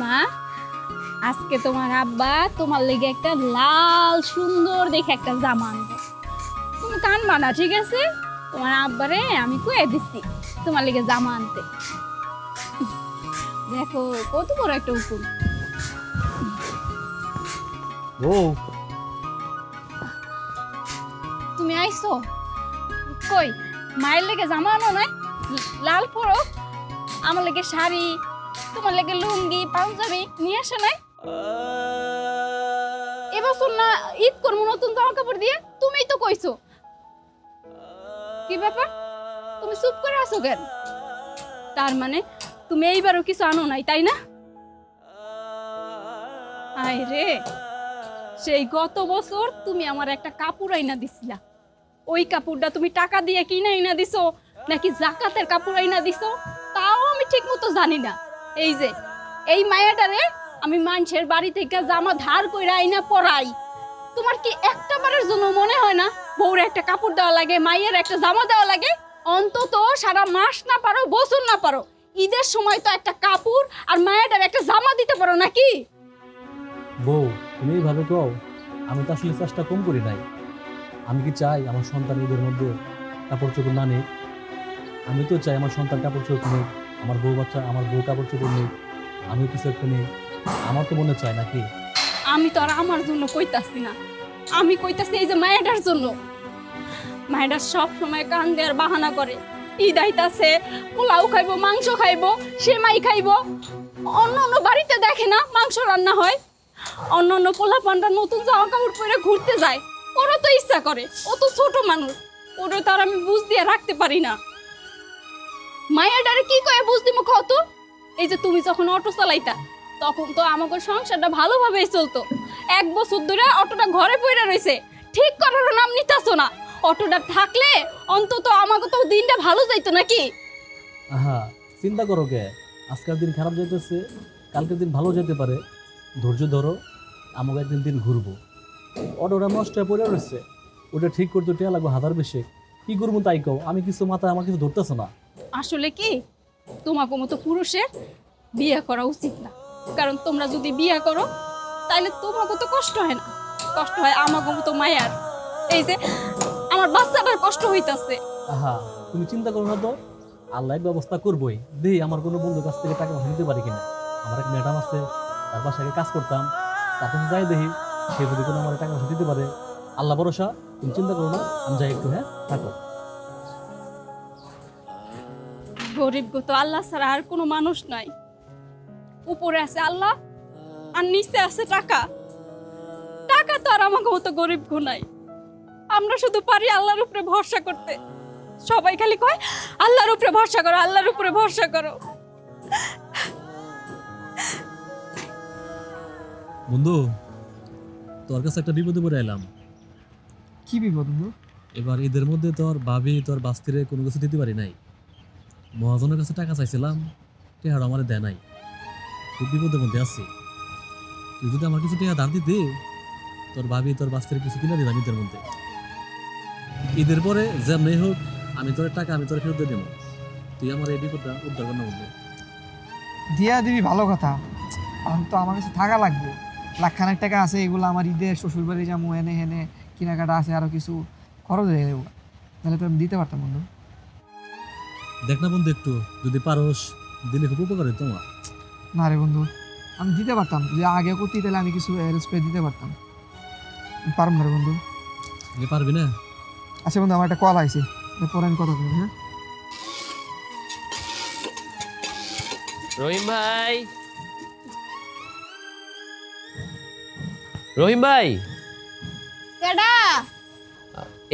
মা, আজকে তোমার আব্বা তোমার লেগে একটা লাল সুন্দর দেখে একটা জামা আনবে। তুমি কানবা না, ঠিক আছে? তোমার আব্বারে আমি কয়ে দিচ্ছি তোমার লেগে জামা আনতে। দেখো কত বড় একটা উকুন। ও তুমি আইছো কই? মায়ের লেগে জামা আনো নাই? লাল পরো, আমার লেগে শাড়ি, তোমার লেগে লুঙ্গি পাঞ্জাবি নিয়ে আসে নাই? এবছর না ঈদ করবো নতুন জামা কাপড় দিয়ে, তুমিই তো কইছো। কি ব্যাপার, তুমি চুপ করে আছো কেন? তার মানে তুমি এইবারও কিছু আনো নাই, তাই না? আয় রে, সেই গত বছর তুমি আমার একটা কাপড় আইনা দিছিলা। ওই কাপড়টা তুমি টাকা দিয়ে কিনে আইনা দিছো নাকি জাকাতের কাপড় আইনা দিছো তাও আমি ঠিক মতো জানি না। এই যে এই মায়াটারে আমি মানুষের বাড়ি থেকে জামা ধার কইরা আইনা পরাই, তোমার কি একটা বারের জন্য মনে হয় না বউরে একটা কাপড় দেওয়া লাগে, মায়ের একটা জামা দেওয়া লাগে? অন্তত সারা মাস না পারো, বছর না পারো, ঈদের সময় তো একটা কাপড় আর মায়াটার একটা জামা দিতে পারো নাকি? বউ, তুমি এইভাবে কও? আমি তো আসলে চেষ্টা কম করি নাই। আমি কি চাই আমার সন্তান ঈদের মধ্যে কাপড় চোপড় না নেই? আমি তো চাই আমার সন্তান কাপড় চোপড় নেই, আমার বউ বাচ্চা, আমার বউ কাপড় চোপড় নেই, আমি কিছু একটা নেই। আমার তো মনে চায় নাকি? আমি তো আর আমার জন্য কইতাছি না, আমি কইতাছি এই যে মায়াটার জন্য। মায়েরা সব সময় কান্দে আর বাহানা করে, ঈদ আইতাছে, পোলাও খাইবো, মাংস খাইবো, সেমাই খাইবো। অন্য অন্য বাড়িতে দেখে না মাংস রান্না হয়, অন্য অন্য পোলাপানরা নতুন জামা কাপড় পরে ঘুরতে যায়, ওরও তো ইচ্ছা করে। ও তো ছোট মানুষ, ওরও তো আর আমি বুঝ দিয়ে রাখতে পারি না। মায়াডারে কি কয়ে বুঝ দিমু কত? এই যে তুমি যখন অটো চালাইতা তখন তো আমাকে সংসারটা ভালোভাবেই চলতো। 1 বছর ধরে অটোটা ঘরে পড়ে রয়েছে, ঠিক করার নাম নিতাছো না। অটোটা থাকলে অন্তত আমাকে তো দিনটা ভালো যাইতো নাকি? আহা, চিন্তা করো কে? আজকের দিন খারাপ যেতেছে, কালকের দিন ভালো যেতে পারে। ধৈর্য ধরো, আমাকে একদিন দিন ঘুরবো। অটোটা নষ্ট হয়ে পড়ে রয়েছে, ওটা ঠিক করতে টিয়া লাগবে হাজার বেশি। কি করবো তাই কও, আমি কিছু মাথায় আমার কিছু ধরতেছে না। আসলে কি তোমাকে মতো পুরুষের বিয়ে করা উচিত না, কারণ তোমরা যদি বিয়ে করো তাহলে তোমাকে তো কষ্ট হয় না, কষ্ট হয় আমাকে মতো মায়ার। এই যে আমার বাচ্চাটার কষ্ট হইতাছে। আহা, তুমি চিন্তা করো না তো, আল্লাহ এক ব্যবস্থা করবোই। দেই আমার কোনো বন্ধুর কাছ থেকে টাকা নিতে পারি কিনা। আমার এক ম্যাডাম আছে, তার বাসায় কাজ করতাম, তার কাছে যাই দেখি সে যদি কোনো আমার টাকা দিতে পারে। আল্লাহ ভরসা, তুমি চিন্তা করো না, আমি যাই একটু। হ্যাঁ, থাকো। গরিব গো তো আল্লাহ ছাড়া আর কোনো মানুষ নাই। উপরে আছে আল্লাহ আর নিচে আছে টাকা। টাকা তো আর আমাকে মতো গরিব গো নাই। আমরা শুধু পারি আল্লাহর উপরে ভরসা করতে। সবাই খালি কয় আল্লাহর উপরে ভরসা করো, আল্লাহর উপরে ভরসা করো। বন্ধু, তোর কাছে একটা বিপদে পড়ে এলাম। কি বিপদ বন্ধু? এবার ঈদের মধ্যে তোর ভাবি তোর বাস্তিরে কোনো কিছু দিতে পারি নাই। মহাজনের কাছে টাকা চাইছিলাম, টেহার আমার দেয় নাই। খুব বিপদের মধ্যে আছি। তুই যদি আমার কিছু টাকা ধার দিতে, তোর ভাবি তোর বাস্তিরে কিছু কিনে দিলাম ঈদের মধ্যে। ঈদের পরে যেমনি হোক আমি তোর টাকা আমি তোর ফেরত দিয়ে দেবো। তুই আমার এই বিপদটা উদ্ধার কর না বন্ধু। দিয়া দিবি ভালো কথা, এখন তো আমার কাছে থাকা লাগবে। লাখখানেক টাকা আছে, এগুলো আমার ঈদের শ্বশুর বাড়ি যাবো, এনে হেনে কেনাকাটা আছে, আরও কিছু খরচ হয়ে যাবে। তাহলে তো আমি দিতে পারতাম বন্ধু। দেখ না বন্ধু, একটু যদি পারোস দিলে খুব উপকার হতো আমার। না রে বন্ধু, আমি দিতে পারতাম, যদি আগে করতে তাহলে আমি কিছু অ্যারেঞ্জ করে দিতে পারতাম। পারব না রে বন্ধু। তুই পারবি না? আচ্ছা বন্ধু, আমার একটা কল আইছে, পরে আমি কথা বলবো। হ্যাঁ, রহিম ভাই, রহিম ভাই, কেডা?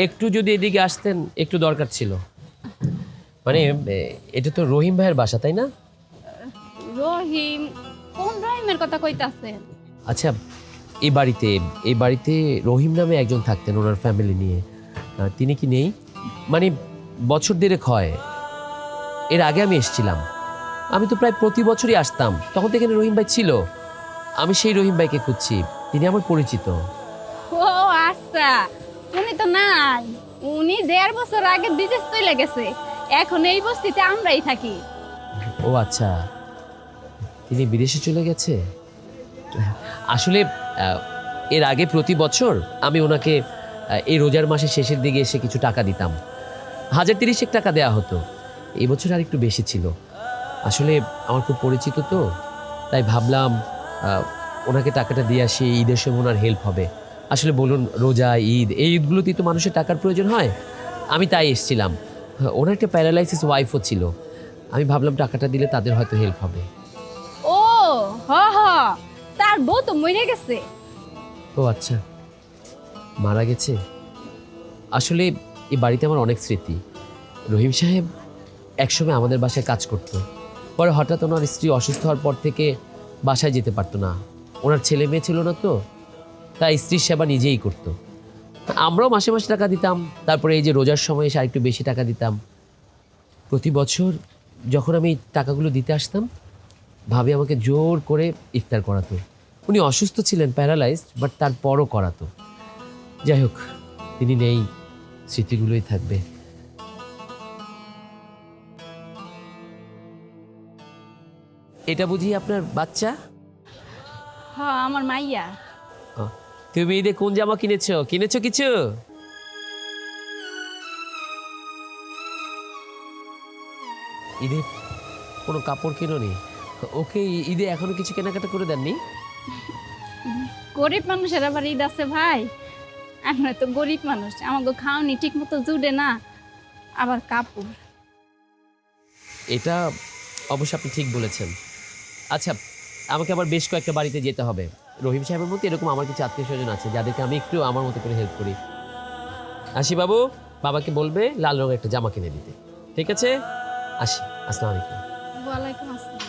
একটু যদি এদিকে আসতেন, একটু দরকার ছিল। মানে এটা তো রহিম ভাইয়ের বাসা, তাই না? রহিম? কোন রহিমের কথা কইতাছেন? আচ্ছা, এই বাড়িতে রহিম নামে একজন থাকতেন, ওনার ফ্যামিলি নিয়ে। তিনি কি নেই? মানে বছর দেড়েক হয়, এর আগে আমি এসেছিলাম। আমি তো প্রায় প্রতি বছরই আসতাম, তখন তো এখানে রহিম ভাই ছিল। আমি সেই রহিম ভাইকে খুঁজছি, তিনি আমার পরিচিত। ও আচ্ছা, উনি তো নাই। উনি 1.5 বছর আগে বিদেশ চলে গেছে, এখন এই বস্তিতে আমরাই থাকি। ও আচ্ছা, তিনি বিদেশে চলে গেছে। আসলে এর আগে প্রতি বছর আমি ওনাকে এই রোজার মাসের শেষের দিকে এসে কিছু টাকা দিতাম। 1030 টাকা দেওয়া হতো। এই বছর আর একটু বেশি ছিল। আসলে আমার খুব পরিচিত তো, তাই ভাবলাম ওনাকে টাকাটা দিয়ে আসি, ঈদের সময় ওনার হেল্প হবে। আসলে বলুন, রোজা, ঈদ, এই ঈদগুলোতেই তো মানুষের টাকার প্রয়োজন হয়। আমি তাই এসেছিলাম। ওনার একটা প্যারালাইসিস ওয়াইফও ছিল। আমি ভাবলাম টাকাটা দিলে তাদের হয়তো হেল্প হবে। ও হ হ, তার বউ তো মরে গেছে। ও আচ্ছা, মারা গেছে। আসলে এই বাড়িতে আমার অনেক স্মৃতি। রহিম সাহেব একসময় আমাদের বাসায় কাজ করত। পরে হঠাৎ ওনার স্ত্রী অসুস্থ হওয়ার পর থেকে বাসায় যেতে পারতো না। ওনার ছেলে মেয়ে ছিল না তো, তাই স্ত্রীর সেবা নিজেই করতো। আমরাও মাসে মাসে টাকা দিতাম। তারপরে এই যে রোজার সময় এসে আরেকটু বেশি টাকা দিতাম। প্রতি বছর যখন আমি টাকাগুলো দিতে আসতাম, ভাবি আমাকে জোর করে ইফতার করাতো। উনি অসুস্থ ছিলেন, প্যারালাইজড, বাট তারপরও করাতো। যাই হোক, তিনি নেই, স্মৃতিগুলোই থাকবে। এটা বুঝি আপনার বাচ্চা? হ্যাঁ, আমার মাইয়া। তুমি ঈদে কোন জামা কিনেছো কিছু? ঈদে কোনো কাপড় কিনোনি? ওকে ঈদে এখনো কিছু কেনাকাটা করে দেননি? গরিব মানুষের আবার ঈদ আছে ভাই? আমরা তো গরিব মানুষ, আমাকে খাওয়ানি ঠিক মতো জুড়ে না, আবার কাপড়। এটা অবশ্য আপনি ঠিক বলেছেন। আচ্ছা, আমাকে আবার বেশ কয়েকটা বাড়িতে যেতে হবে। রহিম সাহেবের মতো এরকম আমার কিছু আত্মীয় স্বজন আছে যাদেরকে আমি একটু আমার মতো করে হেল্প করি। আসি বাবু, বাবাকে বলবে লাল রঙের একটা জামা কিনে দিতে। ঠিক আছে, আসি। আসসালামু আলাইকুম। ওয়ালাইকুম আসসালাম।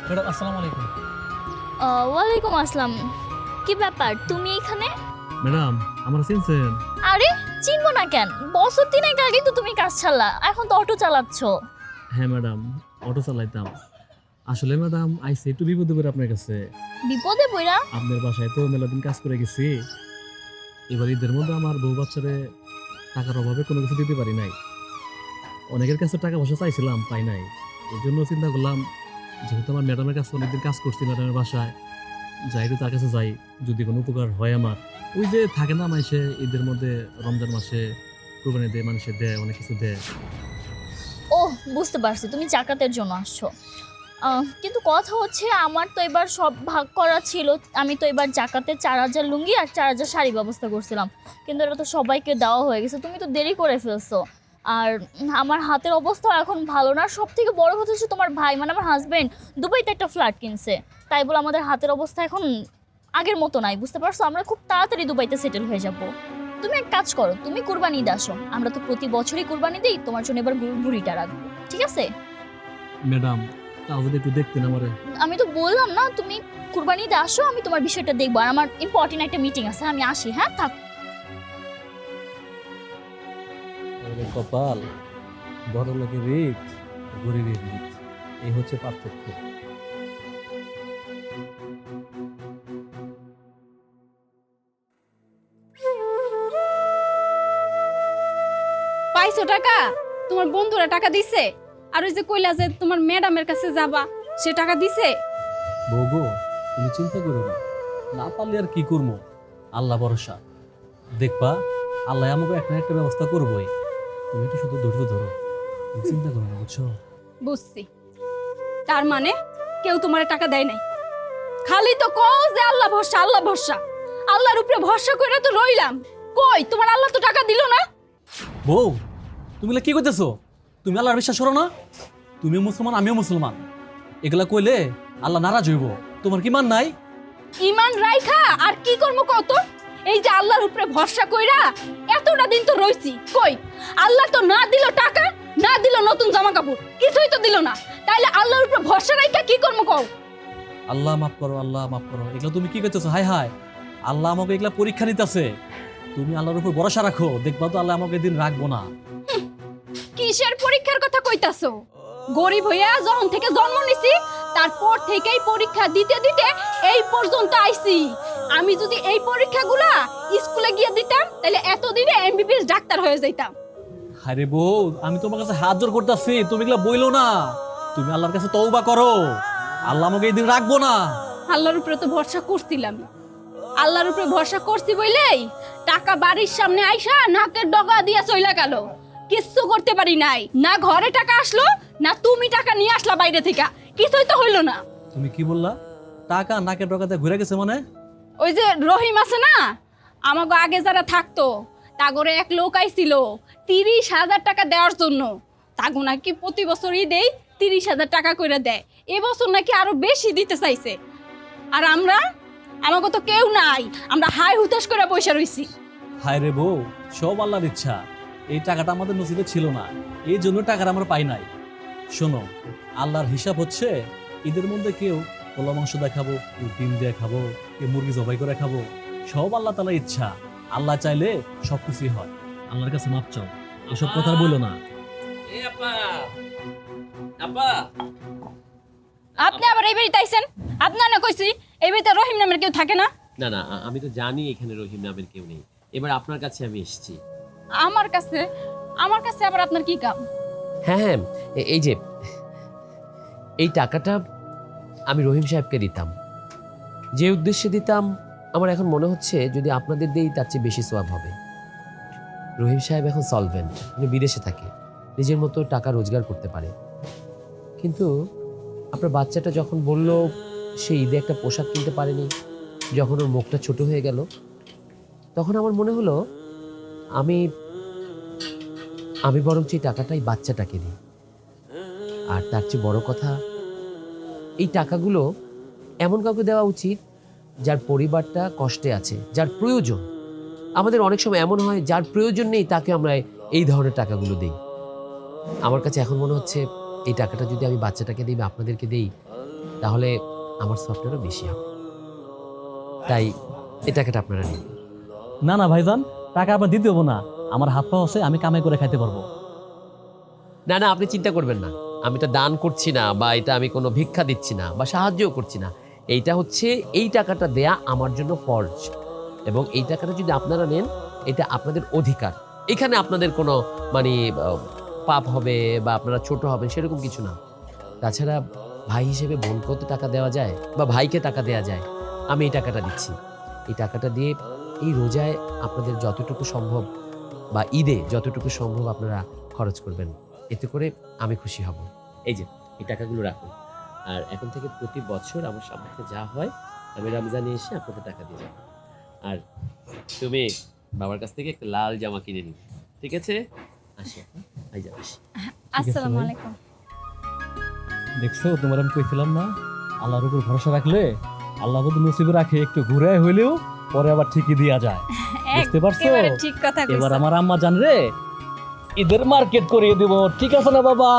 ম্যাডাম আসসালামু আলাইকুম। ওয়ালাইকুম আসসালাম। কি ব্যাপার, তুমি এখানে? ম্যাডাম আমার চিনছেন? আরে চিনবো না কেন, বছর তিনেক আগে তো তুমি কাজ ছাড়লা, এখন তো অটো চালাচ্ছ। হ্যাঁ ম্যাডাম, অটো চালাইতাম। আসলে ম্যাডাম আইসি একটু বিপদে পড়ে আপনার কাছে। বিপদে পড়া? আপনার বাসায় তো মেলাদিন কাজ করে গেছি। এবার ঈদের মধ্যে আমার বউ বাচ্চারে টাকার অভাবে কোনো কিছু দিতে পারি নাই। অনেকের কাছে টাকা পয়সা চাইছিলাম, পাই নাই। এই জন্য চিন্তা করলাম, যেহেতু আমার ম্যাডামের কাছে অনেকদিন কাজ করছি, ম্যাডামের বাসায় যাই, একটু তার কাছে যাই, যদি কোনো উপকার হয় আমার। ওই যে থাকে না মানুষে ঈদের মধ্যে, রমজান মাসে কোরবানি দেয়, মানুষের দেয়, অনেক কিছু দেয়। ও বুঝতে পারছি, তুমি জাকাতের জন্য আসছো। কিন্তু কথা হচ্ছে, আমার তো এবার সব ভাগ করা ছিল। আমি তো এবার জাকাতে 4000 লুঙ্গি আর 4000 শাড়ি ব্যবস্থা করছিলাম, কিন্তু এটা তো সবাইকে দেওয়া হয়ে গেছে। তুমি তো দেরি করে ফেলছো। আর আমার হাতের অবস্থা এখন ভালো না। সব থেকে বড় কথা হচ্ছে, তোমার ভাই মানে আমার হাজবেন্ড দুবাইতে একটা ফ্ল্যাট কিনছে, তাই বলে আমাদের হাতের অবস্থা এখন আগের মতো নাই, বুঝতে পারছো? আমরা খুব তাড়াতাড়ি দুবাইতে সেটেল হয়ে যাব। তুমি এক কাজ করো, তুমি কুরবানি ঈদ আসো। আমরা তো প্রতি বছরই কুরবানি দিই, তোমার জন্য এবার ভুঁড়িটা রাখবো, ঠিক আছে? ম্যাডাম তাও যদি একটু দেখতেন আমারে। আমি তো বললাম না, তুমি কুরবানি ঈদে আসো, আমি তোমার বিষয়টা দেখবো। আর আমার ইম্পর্টেন্ট একটা মিটিং আছে, আমি আসি। হ্যাঁ, থাক। কপাল, বড় লোকের রিচ, গরিবের রিচ, এই হচ্ছে পার্থক্য। পাইছো টাকা? তোমার বন্ধুরা টাকা দিছে? আর ওই যে কইলা যে তোমার ম্যাডামের কাছে যাবা, সে টাকা দিছে? বউগো, তুমি চিন্তা করো না, না পারলে আর কি করবো, আল্লাহ ভরসা। দেখবা আল্লাহ আমাকে একটা না একটা ব্যবস্থা করবোই। তুমি একটু শুধু ধৈর্য ধরো, তুমি চিন্তা করো না, বুঝছো? বুঝছি। তার মানে কেউ তোমার টাকা দেয় নাই? খালি তো কও যে আল্লাহ ভরসা, আল্লাহ ভরসা। আল্লাহর উপরে ভরসা করে তো রইলাম, কই তোমার আল্লাহ তো টাকা দিল না। বউ, তুমি কি করতেছো? তুমি আল্লাহর বিশ্বাস করো না? তুমিও মুসলমান, আমিও মুসলমান। এগুলা কইলে আল্লাহ নারাজ হইব। তোমার কি মান নাই? ইমান রাইখা আর কি করবো কত? এই যে আল্লাহর উপরে ভরসা কইরা এতটা দিন তো রইছি, কই আল্লাহ তো না দিল টাকা, না দিল নতুন জামা কাপড়, কিছুই তো দিল না। তাইলে আল্লাহর উপরে ভরসা রাইখা কি করবো কও? আল্লাহ মাফ করো, আল্লাহ মাফ করো। এগুলা তুমি কি করতেছো? হায় হায়, আল্লাহ আমাকে এগুলা পরীক্ষা নিতেছে। তুমি আল্লাহর উপর ভরসা রাখো, দেখবা তো আল্লাহ আমাকে দিন রাখবো না। কিসের পরীক্ষার কথা কইতাছো? গরিব হইয়া যখন থেকে জন্ম নিছি, তারপর থেকেই পরীক্ষা দিতে দিতে এই পর্যন্ত আইছি। আমি যদি এই পরীক্ষাগুলা স্কুলে গিয়ে দিতাম তাহলে এতদিনে এমবিবিএস ডাক্তার হয়ে যাইতাম। আরে বউ, আমি তোমার কাছে হাত জোর করতেছি, তুমি এগুলা বইলো না। তুমি আল্লাহর কাছে তওবা করো, আল্লাহ আমাকে এই দিন রাখবো না। আল্লাহর উপরে তো ভরসা করছিলাম, আল্লাহর উপরে ভরসা করছি বইলেই টাকা বাড়ির সামনে আইসা নাকের ডগা দিয়া চইলা গেল। কিচ্ছু করতে পারি নাই, না ঘরে টাকা আসলো না তুমি টাকা নিয়ে আসলা বাইরে থেকে, কিছুই তো হইলো না। তুমি কি বললা? টাকা নাকের ডগাতে ঘুরে গেছে মানে? ওই যে রহিম আছে না, আমাকে আগে যারা থাকতো তাগরে এক লোক আইছিল 30,000 টাকা দেওয়ার জন্য। তাগো নাকি প্রতি বছরই দেই 30,000 টাকা করে দেয়, এবছর নাকি আরো বেশি দিতে চাইছে। আর আমাকে তো কেউ নাই, আমরা হাই হুতাশ করে পয়সা রইছি। হায় রে বউ, সব আল্লাহর ইচ্ছা। এই টাকাটা আমাদের নসিবে ছিল না, এই জন্য টাকাটা আমরা পাই নাই। শোনো, আল্লাহর হিসাব হচ্ছে ঈদের মধ্যে কেউ পোলা মাংস দেখাবো, কেউ ডিম দিয়ে খাবো, কেউ মুরগি জবাই করে খাবো। সব আল্লাহ তাআলার ইচ্ছা, আল্লাহ চাইলে সবকিছুই হয়। আল্লাহর কাছে মাপ চাও, এসব কথা বলো না। আপনি আবার এই বাড়িতে আইছেন? আপনার না কইছি এই বাড়িতে রহিম নামের কেউ থাকে না? না না, আমি তো জানি এখানে রহিম নামের কেউ নেই। এবার আপনার কাছে আমি এসেছি। আমার কাছে আবার আপনার কি কাম? হ্যাঁ হ্যাঁ, এই যে এই টাকাটা আমি রহিম সাহেবকে দিতাম। যে উদ্দেশ্যে দিতাম আমার এখন মনে হচ্ছে যদি আপনাদের দেই তার চেয়ে বেশি সওয়াব হবে। রহিম সাহেব এখন সলভেন্ট, উনি বিদেশে থাকে, নিজের মতো টাকা রোজগার করতে পারে। কিন্তু আপনার বাচ্চাটা যখন বলল সে ঈদে একটা পোশাক কিনতে পারেনি, যখন ওর মুখটা ছোট হয়ে গেল, তখন আমার মনে হলো আমি বরঞ্চ এই টাকাটাই বাচ্চাটাকে দিই। আর তার চেয়ে বড় কথা, এই টাকাগুলো এমন কাউকে দেওয়া উচিত যার পরিবারটা কষ্টে আছে, যার প্রয়োজন। আমাদের অনেক সময় এমন হয় যার প্রয়োজন নেই তাকে আমরা এই ধরনের টাকাগুলো দিই। আমার কাছে এখন মনে হচ্ছে এই টাকাটা যদি আমি বাচ্চাটাকে দিই বা আপনাদেরকে দিই তাহলে আমার সফটওয়্যারও বেশি হবে। তাই এই টাকাটা আপনারা নিন। না না ভাইজান, টাকা আবার দিতে হবো না, আমার হাত পা আছে, আমি কামাই করে খাইতে পারবো। না না, আপনি চিন্তা করবেন না, আমি এটা দান করছি না বা এটা আমি কোনো ভিক্ষা দিচ্ছি না বা সাহায্যও করছি না। এইটা হচ্ছে এই টাকাটা দেয়া আমার জন্য ফরজ, এবং এই টাকাটা যদি আপনারা নেন এটা আপনাদের অধিকার। এখানে আপনাদের কোনো মানে পাপ হবে বা আপনারা ছোট হবেন সেরকম কিছু না। তাছাড়া ভাই হিসেবে বোনকেও তো টাকা দেওয়া যায় বা ভাইকে টাকা দেওয়া যায়। আমি এই টাকাটা দিচ্ছি, এই টাকাটা দিয়ে এই রোজায় আপনাদের যতটুকু সম্ভব বা ঈদে যতটুকু সম্ভব আপনারা খরচ করবেন, এতে করে আমি খুশি হব। এই যে এই টাকাগুলো রাখুন, আর এখন থেকে প্রতি বছর আমার সামনে যা হয় আমি রমজানে এসে আপনাদের টাকা দিয়ে যাবো। আর তুমি বাবার কাছ থেকে একটা লাল জামা কিনে নিবে, ঠিক আছে? আসি ভাই, যাস। আসসালামু আলাইকুম। দেখছো, তোমার আমি কইছিলাম না, আল্লাহর উপর ভরসা রাখলে আল্লাহ যদি নসিবে রাখে একটু ঘুরে হইলেও পরে আবার ঠিকই দিয়া যায়। বুঝতে পারছো? একেবারে ঠিক কথা কইছো। এবার আমার আম্মা জান রে ঈদের মার্কেট করিয়ে দিব, ঠিক আছে না বাবা?